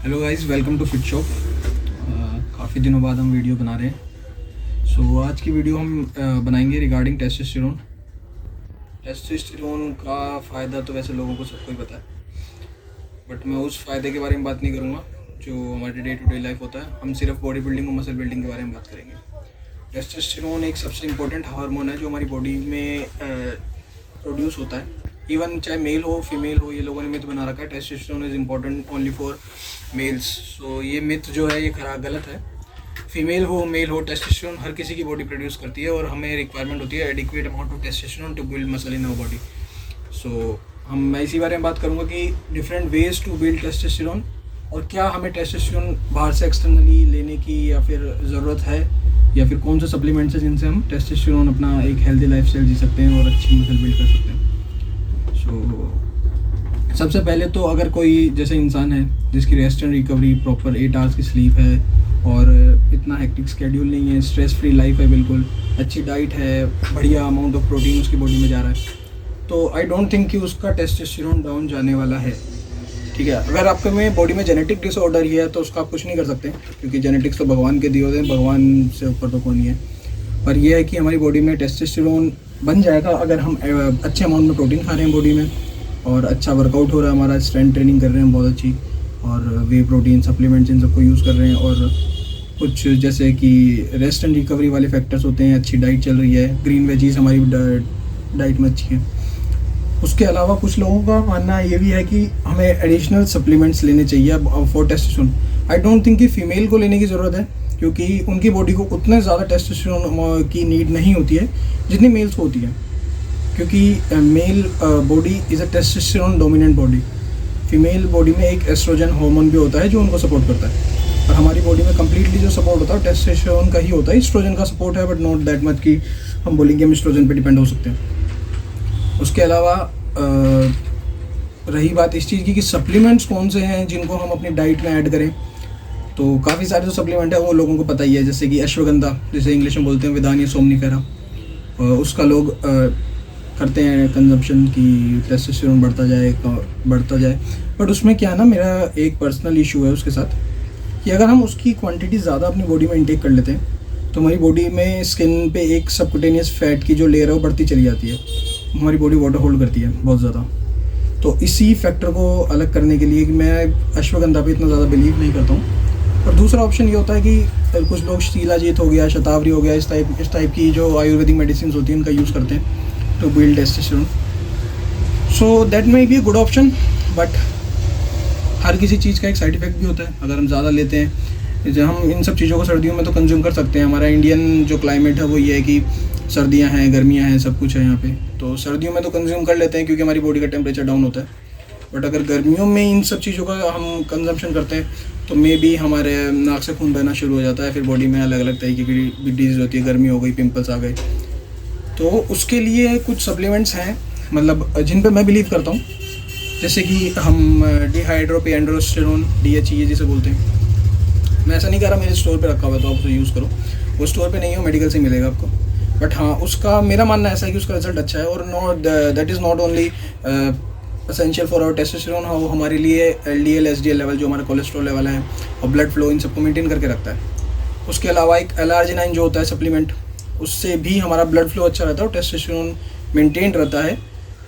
Hello guys, welcome to Fit Shop. काफ़ी दिनों बाद हम वीडियो बना रहे हैं। आज की वीडियो हम बनाएंगे रिगार्डिंग टेस्टोस्टेरोन। टेस्टोस्टेरोन का फ़ायदा तो वैसे लोगों को सबको ही पता है, बट मैं उस फ़ायदे के बारे में बात नहीं करूँगा जो हमारे डे टू डे लाइफ होता है। हम सिर्फ बॉडी बिल्डिंग और मसल बिल्डिंग के बारे में बात करेंगे। टेस्टोस्टेरोन एक सबसे इम्पोर्टेंट हार्मोन है जो हमारी बॉडी में प्रोड्यूस होता है। इवन चाहे मेल हो फीमेल हो, ये लोगों ने मिथ बना रखा है testosterone is important only for males. So ये मिथ जो है ये खराब गलत है। फीमेल हो मेल हो, टेस्टोस्टेरोन हर किसी की बॉडी प्रोड्यूस करती है और हमें रिक्वायरमेंट होती है adequate amount of testosterone to build muscle in our body. मैं इसी बारे में बात करूँगा कि different ways to build testosterone और क्या हमें टेस्टोस्टेरोन बाहर से एक्सटर्नली लेने की या फिर ज़रूरत है, या फिर कौन से सप्लीमेंट्स हैं जिनसे हम टेस्टोस्टेरोन अपना एक हेल्दी लाइफस्टाइल जी सकते हैं और अच्छी मसल बिल्ड कर सकते हैं। सबसे पहले तो अगर कोई जैसे इंसान है जिसकी rest and recovery proper 8 hours की स्लीप है और इतना हेक्टिक स्केड्यूल नहीं है, स्ट्रेस फ्री लाइफ है, बिल्कुल अच्छी डाइट है, बढ़िया अमाउंट ऑफ प्रोटीन उसकी बॉडी में जा रहा है, तो आई डोंट थिंक कि उसका टेस्टोस्टेरोन डाउन जाने वाला है। ठीक है, अगर आपके में बॉडी में जेनेटिक डिसऑर्डर ही है तो उसका आप कुछ नहीं कर सकते, क्योंकि जेनेटिक्स तो भगवान के दिए होते हैं, भगवान से ऊपर तो कोई नहीं है। पर यह है कि हमारी बॉडी में टेस्टोस्टेरोन बन जाएगा अगर हम अच्छे अमाउंट में प्रोटीन खा रहे हैं बॉडी में और अच्छा वर्कआउट हो रहा है, हमारा स्ट्रेंथ ट्रेनिंग कर रहे हैं बहुत अच्छी, और वे प्रोटीन सप्लीमेंट्स इन सबको यूज़ कर रहे हैं, और कुछ जैसे कि रेस्ट एंड रिकवरी वाले फैक्टर्स होते हैं, अच्छी डाइट चल रही है, ग्रीन वेजीज हमारी डाइट में अच्छी है। उसके अलावा कुछ लोगों का मानना ये भी है कि हमें एडिशनल सप्लीमेंट्स लेने चाहिए for testosterone. I don't think कि फ़ीमेल को लेने की ज़रूरत है, क्योंकि उनकी बॉडी को उतने ज़्यादा टेस्टोस्टेरोन की नीड नहीं होती है जितनी मेल्स को होती है, क्योंकि male body is a testosterone dominant body. Female body में एक एस्ट्रोजन हार्मोन भी होता है जो उनको सपोर्ट करता है, और हमारी बॉडी में कम्प्लीटली जो सपोर्ट होता है टेस्टोस्टेरोन का ही होता है। एस्ट्रोजन का सपोर्ट है बट नॉट दैट मच कि हम बोलेंगे हम एस्ट्रोजन पे डिपेंड हो सकते हैं। उसके अलावा रही बात इस चीज़ की कि सप्लीमेंट्स कौन से हैं जिनको हम अपनी डाइट में ऐड करें, तो काफ़ी सारे जो सप्लीमेंट है वो लोगों को पता ही है, जैसे कि अश्वगंधा, जिसे इंग्लिश में बोलते हैं विदानिया सोमनीफेरा, उसका लोग करते हैं कंजम्पशन की टेस्टोस्टेरोन बढ़ता जाए। बट उसमें क्या ना, मेरा एक पर्सनल इशू है उसके साथ कि अगर हम उसकी क्वांटिटी ज़्यादा अपनी बॉडी में इंटेक कर लेते हैं तो हमारी बॉडी में स्किन पे एक सबकुटेनियस फैट की जो लेयर है वो बढ़ती चली जाती है, हमारी बॉडी वाटर होल्ड करती है बहुत ज़्यादा। तो इसी फैक्टर को अलग करने के लिए कि मैं अश्वगंधा पे इतना ज़्यादा बिलीव नहीं करता हूँ। और दूसरा ऑप्शन ये होता है कि कुछ लोग शिलाजीत हो गया, शतावरी हो गया, इस टाइप की जो आयुर्वेदिक मेडिसिन होती हैं उनका यूज़ करते हैं to build testosterone. So that may be a good option, but हर किसी चीज़ का एक साइड इफेक्ट भी होता है अगर हम ज़्यादा लेते हैं। जब हम इन सब चीज़ों को सर्दियों में तो कंज्यूम कर सकते हैं, हमारा इंडियन जो क्लाइमेट है वो ये है कि सर्दियाँ हैं, गर्मियाँ हैं, सब कुछ है यहाँ पे, तो सर्दियों में तो कंज्यूम कर लेते हैं क्योंकि हमारी बॉडी का टेम्परेचर डाउन होता है। बट अगर गर्मियों में इन सब चीज़ों का हम कंजम्पशन करते हैं तो मे बी हमारे नाक से खून बहना शुरू हो जाता है, फिर बॉडी में अलग अलग तरीके की डिजीज़ होती है, गर्मी हो गई, पिंपल्स आ गए। तो उसके लिए कुछ सप्लीमेंट्स हैं, मतलब जिन पे मैं बिलीव करता हूँ, जैसे कि हम डिहाइड्रोपिएंड्रोस्टेरोन, DHEA जिसे बोलते हैं। मैं ऐसा नहीं कह रहा मेरे स्टोर पे रखा हुआ है तो आप उसे यूज़ करो, वो स्टोर पे नहीं हो, मेडिकल से मिलेगा आपको। बट हाँ, उसका मेरा मानना ऐसा है कि उसका रिजल्ट अच्छा है, और not that is not only essential for our testosterone, वो हमारे लिए LDL SDL लेवल, जो हमारा कोलेस्ट्रॉल लेवल है और ब्लड फ्लो, इन सबको मेंटेन करके रखता है। उसके अलावा एक L-arginine जो होता है सप्लीमेंट, उससे भी हमारा ब्लड फ्लो अच्छा रहता है और टेस्टोस्टेरोन मेंटेन रहता है,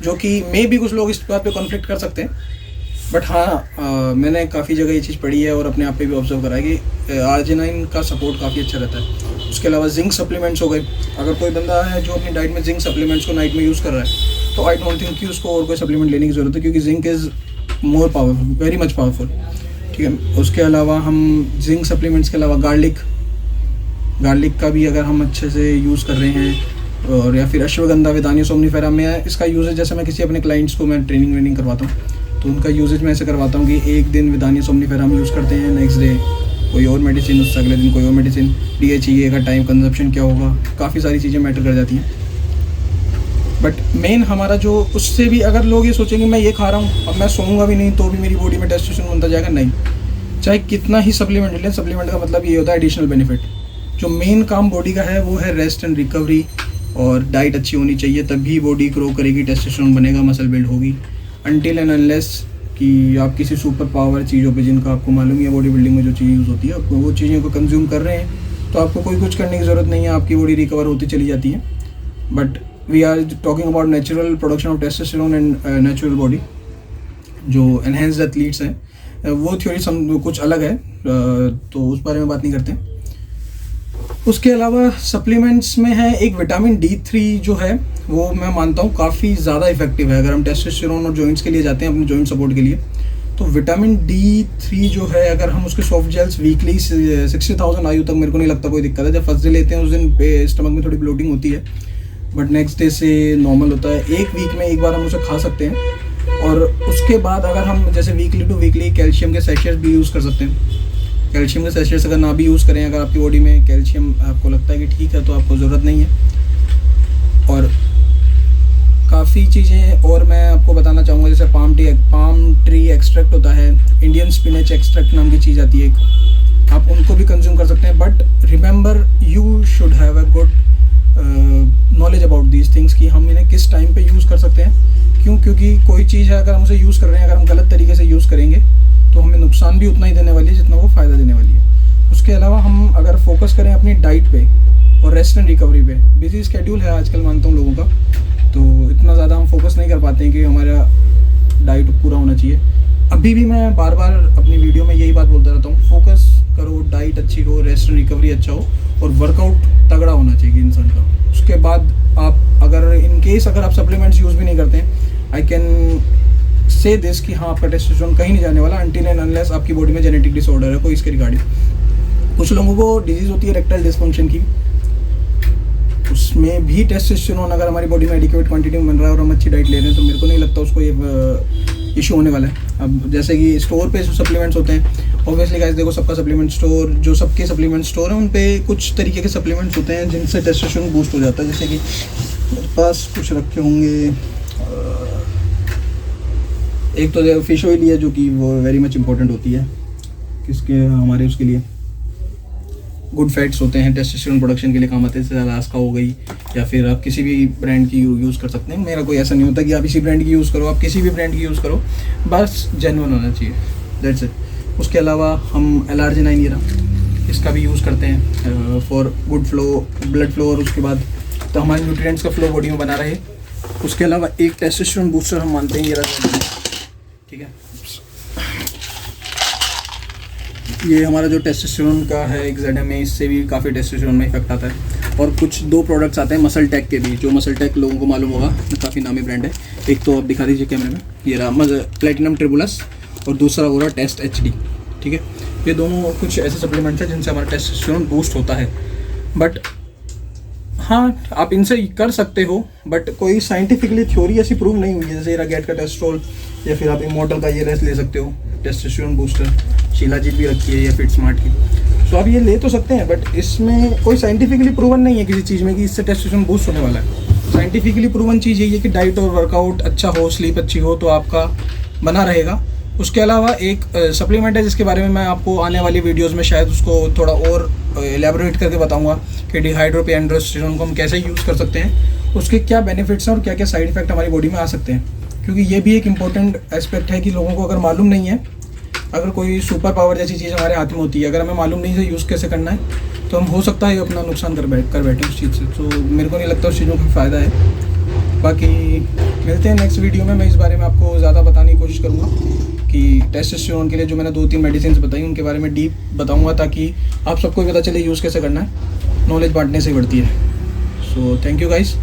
जो कि मे भी कुछ लोग इस बात पे कॉन्फ्लिक्ट कर सकते हैं। बट हाँ, मैंने काफ़ी जगह ये चीज़ पढ़ी है और अपने आप पे भी ऑब्जर्व करा है कि आर्जिनाइन का सपोर्ट काफ़ी अच्छा रहता है। उसके अलावा जिंक सप्लीमेंट्स हो गए, अगर कोई बंदा है जो अपनी डाइट में जिंक सप्लीमेंट्स को नाइट में यूज़ कर रहा है तो आई डोंट थिंक कि उसको और कोई सप्लीमेंट लेने की ज़रूरत है, क्योंकि zinc is more powerful, very much powerful. ठीक है, उसके अलावा हम जिंक सप्लीमेंट्स के अलावा गार्लिक का भी अगर हम अच्छे से यूज़ कर रहे हैं, और या फिर अश्वगंधा, विदानिया सोमनीफेरा में इसका यूजेज, जैसे मैं किसी अपने क्लाइंट्स को मैं ट्रेनिंग वेनिंग करवाता हूँ तो उनका यूजेज मैं ऐसे करवाता हूँ कि एक दिन विदानिया सोमनीफेरा हम यूज़ करते हैं, नेक्स्ट डे कोई और मेडिसिन, उससे अगले दिन कोई और मेडिसिन। DHEA का टाइम कंजप्शन क्या होगा, काफ़ी सारी चीज़ें मैटर कर जाती हैं। बट मेन हमारा जो, उससे भी अगर लोग ये सोचेंगे मैं ये खा रहा हूँ अब मैं सोऊंगा भी नहीं तो भी मेरी बॉडी में टेस्टोस्टेरोन बनता जाएगा, नहीं। चाहे कितना ही सप्लीमेंट लें, सप्लीमेंट का मतलब ये होता है एडिशनल बेनिफिट। जो मेन काम बॉडी का है वो है रेस्ट एंड रिकवरी, और डाइट अच्छी होनी चाहिए, तभी बॉडी ग्रो करेगी, टेस्टोस्टेरोन बनेगा, मसल बिल्ड होगी। अनटिल एंड अनलेस कि आप किसी सुपर पावर चीज़ों पे जिनका आपको मालूम ही है बॉडी बिल्डिंग में जो चीज़ यूज़ होती है, आपको वो चीज़ों को कंज्यूम कर रहे हैं तो आपको कोई कुछ करने की ज़रूरत नहीं है, आपकी बॉडी रिकवर होती चली जाती है। But we are talking about natural production of testosterone and natural body, जो एनहेंस्ड एथलीट्स हैं वो थ्योरी कुछ अलग है, तो उस बारे में बात नहीं करते। उसके अलावा सप्लीमेंट्स में है एक विटामिन D3 जो है वो मैं मानता हूँ काफ़ी ज़्यादा इफेक्टिव है। अगर हम टेस्टोस्टेरोन और जॉइंट्स के लिए जाते हैं, अपने जॉइंट सपोर्ट के लिए, तो विटामिन D3 जो है अगर हम उसके सॉफ्ट जेल्स वीकली 60,000 आयु तक, मेरे को नहीं लगता कोई दिक्कत है। जब फर्स्ट डे लेते हैं उस दिन स्टमक में थोड़ी ब्लोटिंग होती है, बट नेक्स्ट डे से नॉर्मल होता है। एक वीक में एक बार हम उसे खा सकते हैं। और उसके बाद अगर हम जैसे वीकली टू वीकली कैल्शियम के सेशेट्स भी यूज़ कर सकते हैं। कैल्शियम के सेशेट्स अगर ना भी यूज़ करें, अगर आपकी बॉडी में कैल्शियम आपको लगता है कि ठीक है तो आपको ज़रूरत नहीं है। और काफ़ी चीज़ें और मैं आपको बताना चाहूँगा, जैसे पाम ट्री एक्सट्रैक्ट होता है, इंडियन स्पिनच एक्सट्रैक्ट नाम की चीज़ आती है एक, आप उनको भी कंज्यूम कर सकते हैं। But remember you should have a good knowledge about these things कि हम इन्हें किस टाइम पे यूज़ कर सकते हैं। क्योंकि कोई चीज़ है अगर हम उसे यूज़ कर रहे हैं, अगर हम गलत तरीके से यूज़ करेंगे तो हमें नुकसान भी उतना ही देने वाली है जितना वो फ़ायदा देने वाली है। उसके अलावा हम अगर फोकस करें अपनी डाइट पे और रेस्ट एंड रिकवरी पे, बिजी स्केड्यूल है आजकल मानता हूँ लोगों का, तो इतना ज़्यादा हम फोकस नहीं कर पाते हैं कि हमारा डाइट पूरा होना चाहिए। अभी भी मैं बार बार अपनी वीडियो में यही बात बोलता रहता हूँ, फोकस करो, डाइट अच्छी हो, रेस्ट एंड रिकवरी अच्छा हो और वर्कआउट तगड़ा होना चाहिए इंसान का। उसके बाद आप अगर इन केस अगर आप सप्लीमेंट्स यूज़ भी नहीं करते हैं, आई कैन से दिस कि हाँ आपका टेस्टोस्टेरोन कहीं नहीं जाने वाला अनटिल एंड अनलेस आपकी बॉडी में जेनेटिक डिसऑर्डर है कोई इसके रिगार्डिंग। कुछ लोगों को डिजीज़ होती है इरेक्टाइल डिसफंक्शन की, उसमें भी टेस्टोस्टेरोन अगर हमारी बॉडी में एडिक्वेट क्वांटिटी में बन रहा है और हम अच्छी डाइट ले रहे हैं तो मेरे को नहीं लगता उसको ये इशू होने वाला है। अब जैसे कि स्टोर पे जो सप्लीमेंट्स होते हैं, ऑब्वियसली गाइस देखो सबका सप्लीमेंट स्टोर, जो सबके सप्लीमेंट स्टोर हैं उन पे कुछ तरीके के सप्लीमेंट्स होते हैं जिनसे टेस्टोस्टेरोन बूस्ट हो जाता है। जैसे कि मेरे पास कुछ रखे होंगे, एक तो फिश ऑयल है जो कि वो वेरी मच इंपॉर्टेंट होती है किसके हमारे उसके लिए, गुड फैट्स होते हैं टेस्टोस्टेरोन प्रोडक्शन के लिए काम आते हैं। जैसे अलास्का हो गई, या फिर आप किसी भी ब्रांड की यूज़ कर सकते हैं। मेरा कोई ऐसा नहीं होता कि आप इसी ब्रांड की यूज़ करो, आप किसी भी ब्रांड की यूज़ करो, बस जेन्युइन होना चाहिए, दैट्स इट। उसके अलावा हम L-arginine इसका भी यूज़ करते हैं for good flow, blood flow, और उसके बाद तो हमारे न्यूट्रिएंट्स का फ्लो बॉडी में बना रहे। उसके अलावा एक टेस्टोस्टेरोन बूस्टर हम मानते हैं, ये ठीक है, ये हमारा जो टेस्टोस्टेरोन का है XZM में, इससे भी काफ़ी टेस्टोस्टेरोन में इफेक्ट आता है। और कुछ 2 प्रोडक्ट्स आते हैं मसल टेक के भी, जो मसल टेक लोगों को मालूम होगा, काफ़ी नामी ब्रांड है। एक तो आप दिखा दीजिए कैमरे में, ये रहा प्लेटिनम ट्रिबुलस, और दूसरा हो रहा टेस्ट HD, ठीक है। ये दोनों कुछ ऐसे सप्लीमेंट्स हैं जिनसे हमारा टेस्टोस्टेरोन बूस्ट होता है। बट हाँ, आप इनसे कर सकते हो, बट कोई साइंटिफिकली थ्योरी ऐसी प्रूव नहीं हुई है। जैसे रागेट का टेस्ट्रोल, या फिर आप इमोर्टल का ये रेस ले सकते हो टेस्टोस्टेरोन बूस्टर, शिलाजीत भी रखी है, या फिट स्मार्ट की, तो आप ये ले तो सकते हैं, बट इसमें कोई साइंटिफिकली प्रूवन नहीं है किसी चीज़ में कि इससे टेस्टोस्टेरोन बूस्ट होने वाला है। साइंटिफिकली प्रूवन चीज़ यही है कि डाइट और वर्कआउट अच्छा हो, स्लीप अच्छी हो, तो आपका बना रहेगा। उसके अलावा एक सप्लीमेंट है जिसके बारे में मैं आपको आने वाली वीडियोज़ में शायद उसको थोड़ा और एलैबोरेट करके बताऊंगा कि डिहाइड्रोपिएंड्रोस्टेरोन को हम कैसे यूज़ कर सकते हैं, उसके क्या बेनिफिट्स हैं और क्या क्या साइड इफेक्ट हमारी बॉडी में आ सकते हैं। क्योंकि ये भी एक इंपॉर्टेंट एस्पेक्ट है कि लोगों को अगर मालूम नहीं है, अगर कोई सुपर पावर जैसी चीज़ हमारे हाथ में होती है, अगर हमें मालूम नहीं है यूज़ कैसे करना है, तो हम हो सकता है अपना नुकसान कर बैठे उस चीज़ से। तो मेरे को नहीं लगता उस चीज़ों का फ़ायदा है। बाकी मिलते हैं नेक्स्ट वीडियो में, मैं इस बारे में आपको ज़्यादा बताने की कोशिश करूँगा कि टेस्टोस्टेरोन के लिए जो मैंने 2-3 मेडिसिन बताई उनके बारे में डीप बताऊँगा, ताकि आप सबको पता चले यूज़ कैसे करना है। नॉलेज बांटने से बढ़ती है। So thank you guys.